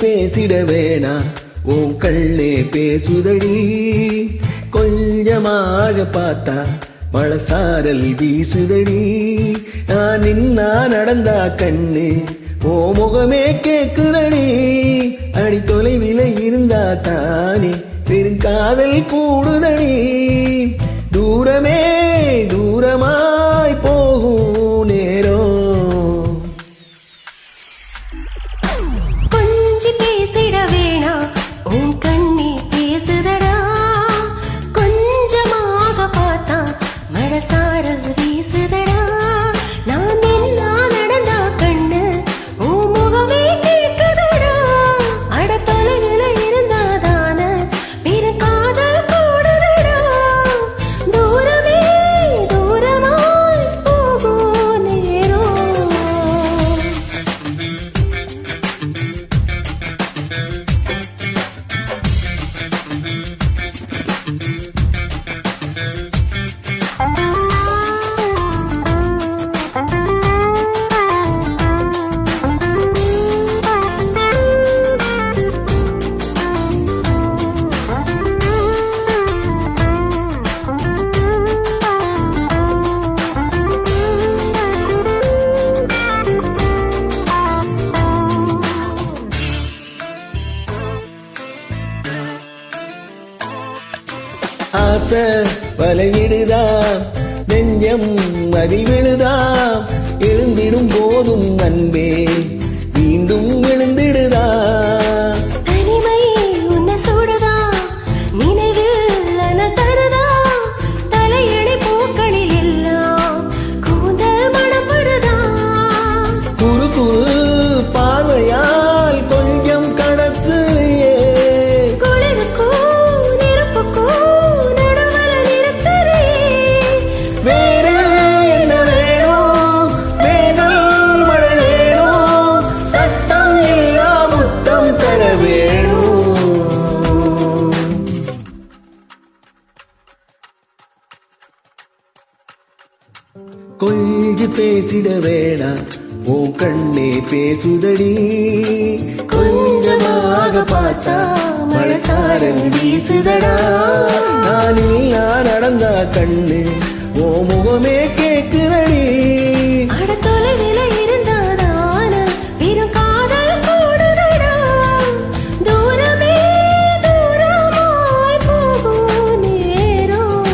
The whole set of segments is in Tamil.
பேசிட வேணா உன் கண்ணே பேசுதடி. கொஞ்சமாக பார்த்தா மழசாரல் வீசுதடி. நான் நின்னா நடந்தா கண்ணு ஓ முகமே கேக்குதடி. அடி தொலைவில இருந்தா தானே பெருங்காதல் கூடுதடி. தூரமே தூரமாய் போகும் நேரம். கொஞ்சி பேசிட வேணா உன் கண்ணே பேசுதடா. கொஞ்சமாக பார்த்தா மழசாரல் வீசுதடா. நான் நின்னா நடந்தா கண்ணு ஓ முகமே கேக்குதடா. அட தொலைவில இருந்தாதான பெருங்காதல் கூடுதடா. தூரமே தூரமாய் போகும் நேரம். ஆசை வலையிடுதாம் நெஞ்சம் அதில் விழுதாம். எழுந்திடும் போதும் அன்பே மீண்டும் விழுந்திடுதாம். தனிமை உன்னை சூடுதா, நினைவில் அனல் தருதா. தலையணை பூக்களில் எல்லாம் கூந்தல் மணம் வருதா. குறு குறு பார்வையால் கொஞ்சம் கடத்துறியே. குளிருக்கும் நெருப்புக்கும் நடுவுல நிறுத்துறே. வேற என்ன வேணும்? வேதல் மழை வேணும். சத்தம் இல்லா முத்தம் தர வேணும். கொஞ்சி பேசிட வேணா உன் கண்ணே பேசுதடி. கொஞ்சமாக பார்த்தா மழசாரல் வீசுதடா. நான் நடந்தா கண்ணு ஓ முகமே கேக்குதடி. அட தொலைவில இருந்தாதான பெருங்காதல் கூடுதடா. தூரமே தூரமாய் போகும் நேரம்.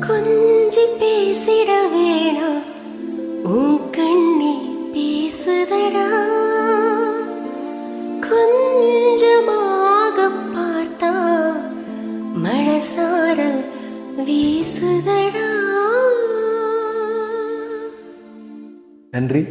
கொஞ்சி பேசிட வேணா உன் கண்ணே பேசுதடா. கொஞ்சமாக பார்த்தா மழசாரல் வீசுதடா. நன்றி.